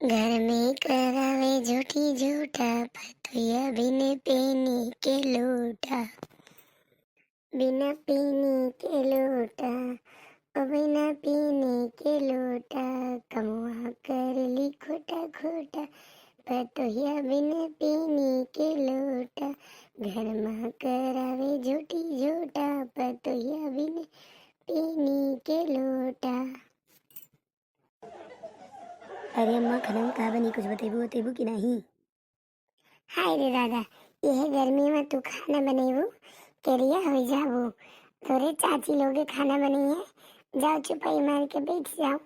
घर में करावे झूठी झूठा, पतोया बिन पीनी के लोटा। बिना पीनी के लोटा, ओ बिना पीनी के लोटा, कमुआ कर ली खोटा खोटा, पतोया बिन पीनी के लोटा। घर में करावे झूठी झूठा, पतोया बिन पीनी के लोटा। अरे अम्मा खाना में का बनी, कुछ बतेबू बतेबू कि नहीं? हाय रे दादा, यह गर्मी में तू खाना बनेबू तेरिया हो जाबू। तोरे चाची लोगे खाना बनी है, जाओ चुपाई मार के बैठ जाओ।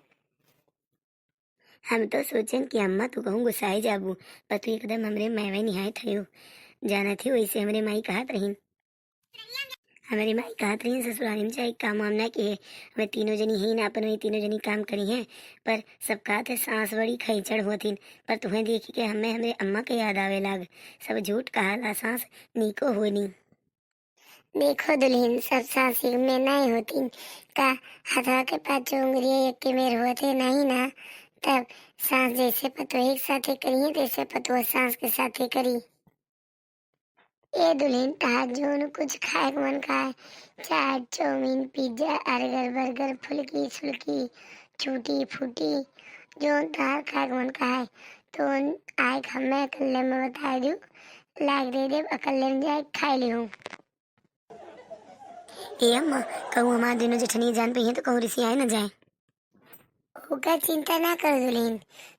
हम तो सोचन कि अम्मा तू कहूँ गुस्साए जाबू, पर तू एकदम हमरे मैवे निहाय थयो। जाना थी वैसे हमरे माई कहत रही, हमारी माई कहत रही ससुराल में चाहे काम वाम ना किए, हमें तीनों जनी ही ना, अपन वही तीनों जनी काम करी हैं। पर सब कहत है सांस बड़ी खैचड़ होतीन, पर तुम्हें देखी के हमें हमरे अम्मा के याद आवे लाग। सब झूठ कहाला, सांस नीको होनी। देखो दुल्हन, सब सासी में नहीं होती का, हथवा के पाँचों उंगलियां एक के मेर होते नहीं ना। तब सांस जैसे पतो एक साथे करिए, तैसे पतो सांस के साथे करी। ए दुल्हन, तार जोन कुछ खाए के मन खाए, चाट चाउमीन पिज्जा अर्गर बर्गर फुल्की छुल्की छूटी फूटी, जोन तार खाए के मन खाए तो आए हमें अकल्ले में बता दू, लाग दे दे अकल्ले में जाए खाए ले हूँ। ए अम्मा, कहूँ हमारे दिनों जेठनी जान पे हैं तो कहूँ रिसी आए ना जाए। होगा चिंता ना कर दुल्हन,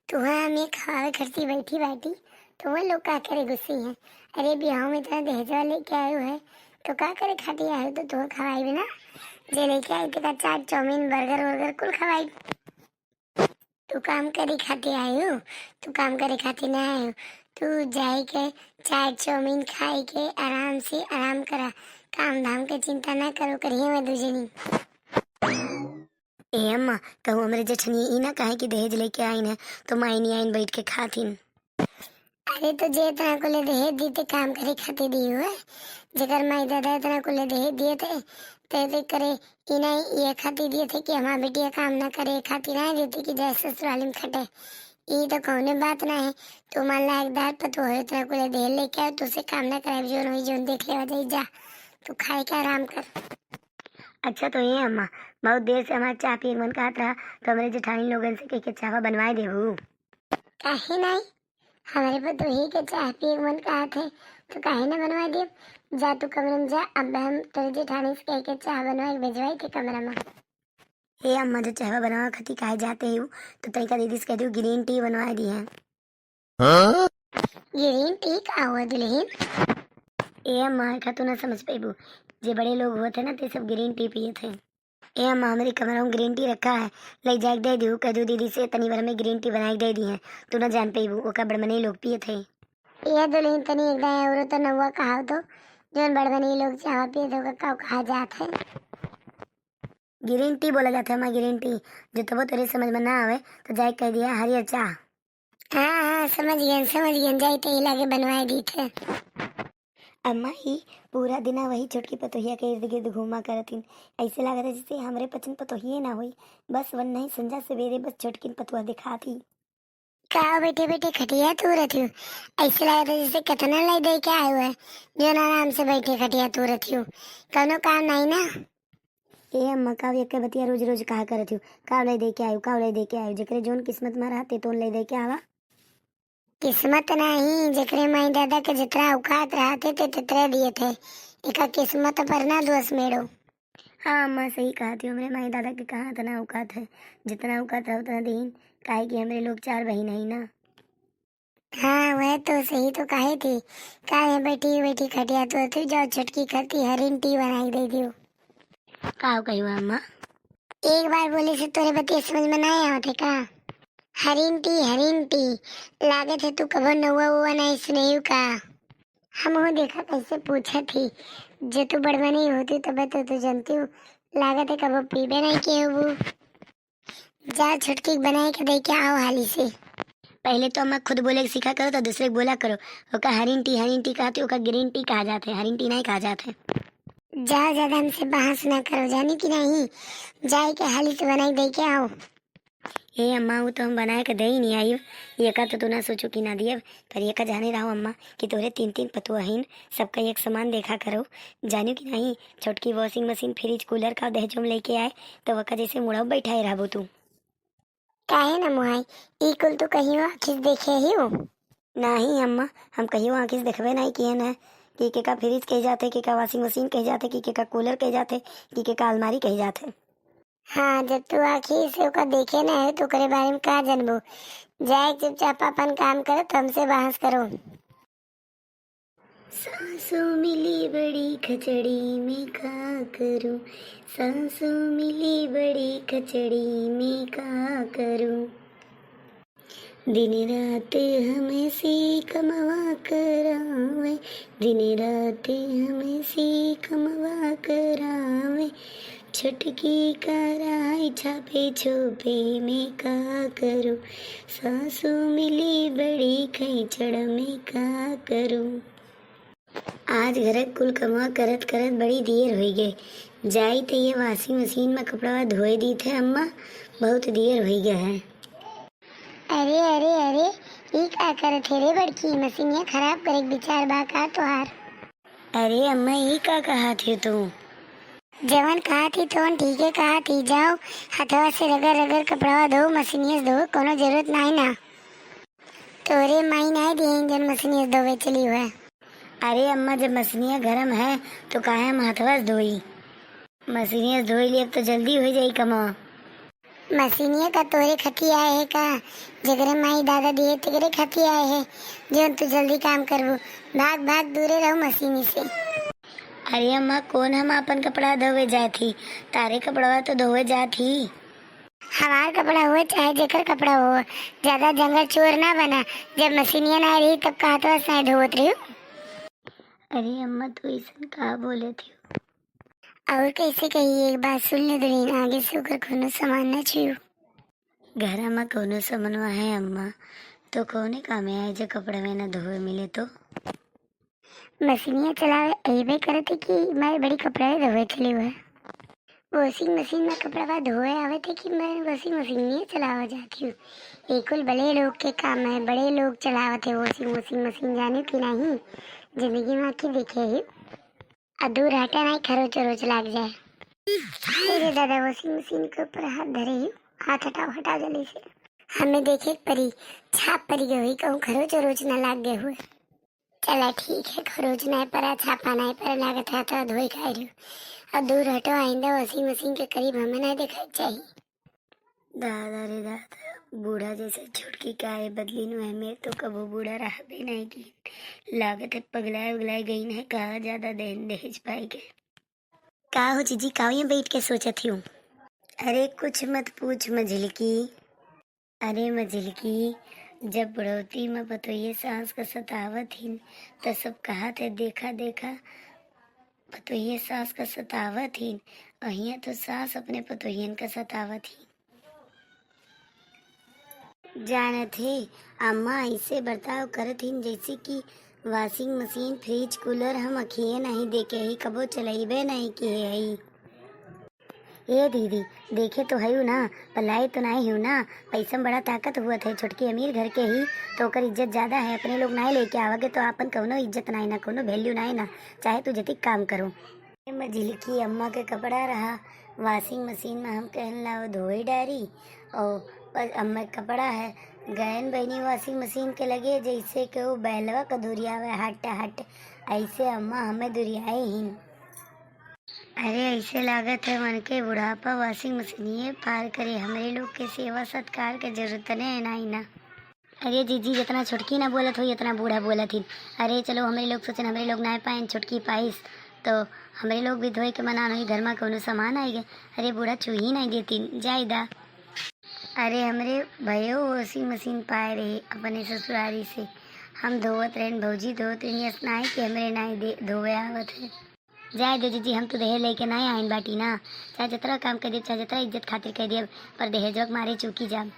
तुम्हें हमें खावे खर्ची बैठी बैठी तुम्हें लोग का करे गुस्से हैं। अरे ब्याह में इतना दहेजा लेके आयो है तो का करे खाती आयो, तो तुम्हें खवाई भी ना। जे लेके आई तो चाट चाउमीन बर्गर वर्गर कुल खवाई। तू काम करे खाते आयो, तू काम करे खाते ना आयो। तू जाए के चाट चाउमीन खाए के आराम से आराम करा, काम धाम के चिंता ना करो, करिए मैं दूजनी। ए अम्मा, कहूँ हमारे जेठनी ई ना कहे कि दहेज लेके आईन है तो माई नहीं आईन बैठ के खातीन। अरे तो जे इतना को ले दहेज दी ते काम करे खातिर दी हुए, जेकर माई दादा इतना को ले दहेज दिए थे ते करे इना ये खातिर दिए थे कि हमारा बेटिया काम ना करे, खातिर ना देती कि जैसे ससुराल में खटे। ये तो कौने बात ना है। तू मान ला एक दार पर तू हो इतना को ले दहेज लेके आओ, तुझसे काम ना कराए, जोन हुई जोन देख ले जाई जा, तू खाए के आराम कर। अच्छा तो ये अम्मा, बहुत देर से हमारा चाय पिए मन कहत रहा, तो हमारे जेठानी लोगन से कह के चावा बनवाए देबू। काहे नहीं, हमारे पर तो ही के चाय पिए मन कहा थे तो काहे ना बनवा दे। जा तू कमरे में जा, अब हम तेरे जेठानी से कह के चाय बनवाए भिजवाई थे कमरा में। हे अम्मा, जो चाहवा बनवा खती काहे जाते हो, तो तरीका दीदी से कह दू ग्रीन टी बनवा दी है। ग्रीन टी का हुआ दुल्हन? ए अम्मा, खा तू ना समझ पेबू, जे बड़े लोग होते ना ते सब ग्रीन टी पिए थे। ए अम्मा, हमारे कमरा में ग्रीन टी रखा है, ले जाके दे दू, कह दू दीदी से तनी बार में ग्रीन टी बनाई दे दी है, तू ना जान पेबू ओका बड़मनी लोग पिए थे। ये दुल्हन तनी एक दाएं और तो नवा कहा तो जोन बड़बनी लोग चाय पिए थे का कहा जात है। ग्रीन टी बोला जाता है अम्मा, ग्रीन टी। जो तब तेरे समझ में ना आवे तो जाके कह दिया हरियर चाह। हाँ हाँ समझ गए जाई तो लागे बनवाए दी थे। अम्मा ही पूरा दिन वही छोटकी पतोहिया के इर्द गिर्द घूमा करतीन, ऐसे लगा था जैसे हमरे पचन पतोहिए ना हुई। बस वन नहीं संजा सवेरे बस छोटकिन पतुआ दिखा थी। का बैठे बैठे खटिया तू रही हूँ, ऐसे लगा था जैसे कितना लाई दे के आए हुए जो आराम से बैठे खटिया तू रही हूँ, कौनो काम नहीं ना। ए अम्मा, काव एक बतिया रोज रोज कहा करत हूँ, काव ले दे के आयु, काव ले दे के आयु, जेकरे जोन किस्मत में रहते तो ले दे के आवा। किस्मत नहीं, जेकरे माई दादा के जितना औकात रहते थे तितरे दिए थे, एका किस्मत पर ना दोष मेड़ो। हाँ अम्मा, सही कहा थी, हमरे माई दादा के कहा इतना औकात है, जितना औकात रहो उतना दीन, काहे कि हमरे लोग चार बहन ही ना। हाँ वह तो सही तो कहे थी, काहे बैठी बैठी खटिया तो तू जाओ छुटकी करती हरिन टी बनाई दे दियो। काव कही अम्मा? एक बार बोले से तोरे बतिया समझ में नहीं आवते का। हरिन टी लागे थे तू कभो नौवा उवा नहीं सुनेयू का। हम वो देखा कैसे पूछा थी, जे तू बड़वा नहीं होती तब तो जानती हूँ, लागत है कभो पीबे नहीं किए हो। जा छुटकी बनाए के दे के आओ हाली से। पहले तो अम्मा खुद बोले सीखा करो तो दूसरे को बोला करो, ओका हरिन टी कहते, ओका ग्रीन टी कहा जाते, हरिन टी नहीं कहा जाते। जाओ ज्यादा हमसे बहस ना करो, जानी कि नहीं, जाए के हाली से बनाई दे के आओ। ए अम्मा वो तो हम बनाए के दे ही नहीं आई। ये का तो तू ना सोचो कि ना दिए, पर ये का जाने रहो अम्मा कि तोरे 3 3 पतुआहीन सबका एक समान देखा करो। जानो कि नहीं, छोटकी वॉशिंग मशीन फ्रिज कूलर का दहेज में लेके आए तो वका जैसे मुड़ब बैठाए रहबो तू। काहे ना मुहाई, ई कुल तो कहीं आखिर देखे ही हो। नहीं अम्मा, हम कहियो आँखिस देखबे नहीं किए न कि का फ्रिज कहे जाते, कि का वॉशिंग मशीन कहे जाते, कि का कूलर कहे जाते, कि का अलमारी कहे जाते। हाँ, जब तू आखिर से ओका देखे ना है तो करे बारे में का जानबो। जाए चुपचाप अपन काम करो, तो हमसे बहस करो। सांसों मिली बड़ी खचड़ी में का करूं, सांसों मिली बड़ी खचड़ी में का करूं। दिन रात हमें सी कमवा करावे, दिन रात हमें सी कमवा करावे। छटकी कराई छापे छोपे में का करूं, सासू मिली बड़ी खैचड़ में का करूं। आज घर कुल कमा करत करत बड़ी देर हो गई। जाई तो ये वॉशिंग मशीन में कपड़ा धोए दी थे अम्मा, बहुत देर हो गया है। अरे अरे अरे, ई का करत है रे बड़की, मशीनिया खराब करे के विचार बा का तोहार? अरे अम्मा ये का कहा थी तू? जवन कहा थी तोन ठीक है कहा थी। जाओ हथवा से रगड़ रगड़ कपड़ा धो, मशीनिया से धो, कोनो जरूरत नहीं ना। तोरे माई नहीं दिए जन मशीनिया से धोवे चली हुआ। अरे अम्मा जब मशीनिया गरम है तो काहे हम हाथवा से धोई, मशीनिया से धोई लिए तो जल्दी हो जाई कमा। मशीनिया का तोरे खती आए है का? जगरे माई दादा दिए तिगरे खती आए है जो तू जल्दी काम करबू। भाग भाग दूरे रहो मशीनी से। अरे अम्मा कौन हम अपन कपड़ा धोवे जाती, तारे कपड़ा तो धोवे जाती। हमार कपड़ा हो चाहे जेकर कपड़ा हो, ज्यादा जंगल चोर ना बना। जब मशीनिया ना रही तब कहा तो ऐसा धोत रही। अरे अम्मा तू ऐसा कहा बोले थी? और कैसे कही, एक बात सुन ले दुल्हन, आगे से होकर कोनो सामान न छुओ। घर में कोनो सामानवा है अम्मा तो कौने काम आए जो कपड़े में न धोए मिले तो? मशीनिया चलावे अबे करते कि मैं बड़ी कपड़ा धोए चली हुआ। वॉशिंग मशीन में कपड़ा धोए आवे थे कि मैं वॉशिंग मशीन नहीं चलावा जाती हूँ। बिल्कुल बड़े लोग के काम है, बड़े लोग चलावते वॉशिंग मशीन जाने की नहीं। जिंदगी में आके देखे ही अधूर हटा नहीं, खरोच रोच लग जाए। अरे दादा, वॉशिंग मशीन के ऊपर हाथ धरे ही, हाथ हटाओ हटाओ जल्दी से। हमें देखे परी छाप परी गई, कहूँ खरोच रोच न लाग गए हुए। चला ठीक है, खरोच नहीं पड़ा, छापा नहीं पड़ा, लागत है तो धोई खा रही हूँ। अब दूर हटो, आइंदा वॉशिंग मशीन के करीब हमें नहीं दिखाई चाहिए। दादा रे दादा, बूढ़ा जैसे छुटकी काहे बदली नु है, मेरे तो कबो बूढ़ा रहा भी नहीं की। लागत है पगलाए उगलाए गई है, कहा ज्यादा देन दहेज पाई गए। का हो जीजी, का ये बैठ के सोचत हूँ? अरे कुछ मत पूछ मझिलकी। अरे मझिलकी, जब बुढ़ौती में बतोइए सांस का सतावत ही तो सब कहा थे देखा देखा पतोहिए सास का सतावत ही, अहिया तो सास अपने पतोहियन का सतावत ही। जानत ही अम्मा ऐसे बर्ताव करत ही जैसे कि वॉशिंग मशीन फ्रिज कूलर हम अखिए नहीं देखे ही, कबो चलाइबे नहीं किए ही। ए दीदी देखे तो है ना, पलाई तो नहीं हूँ ना, पैसा में बड़ा ताकत हुआ थे, छोटकी अमीर घर के ही तो ओकर इज्जत ज्यादा है। अपने लोग नहीं लेके आवागे तो अपन कौनो इज्जत नहीं ना, कोनो वैल्यू नहीं ना, चाहे तू जतिक काम करो। मझिलकी अम्मा के कपड़ा रहा वॉशिंग मशीन में, हम कहन ला धोई डारी और अम्मा के कपड़ा है गैन बहनी वॉशिंग मशीन के लगे जैसे कि वो बैलवा का दुरियावे हट हट, ऐसे अम्मा हमें दुरियाए ही। अरे ऐसे लागत है मन के बुढ़ापा वॉशिंग मशीन पार करे, हमारे लोग के सेवा सत्कार के जरूरत नहीं नहीं ना। अरे जीजी जितना छुटकी ना बोलत हो इतना बूढ़ा बोलत ही। अरे चलो हमारे लोग सोचन हमारे लोग ना पाए छुटकी पाइस तो हमारे लोग भी धोए के मना नहीं, घर में कोनो सामान आई गए। अरे बूढ़ा चूही नहीं देती जायदा। अरे हमारे भयो वॉशिंग मशीन पाए रहे अपने ससुरारी से, हम धोवत रहें भौजी धोत रही नहीं कि हमारे नहीं दे धोवे आवत है। जाए दे जीजी, हम तो दहेज लेके नहीं आइन बाटी ना, चाहे जितना काम कर दिए चाहे जितना इज्जत खातिर कह दिए, पर दहेज मारे चूकी जाब।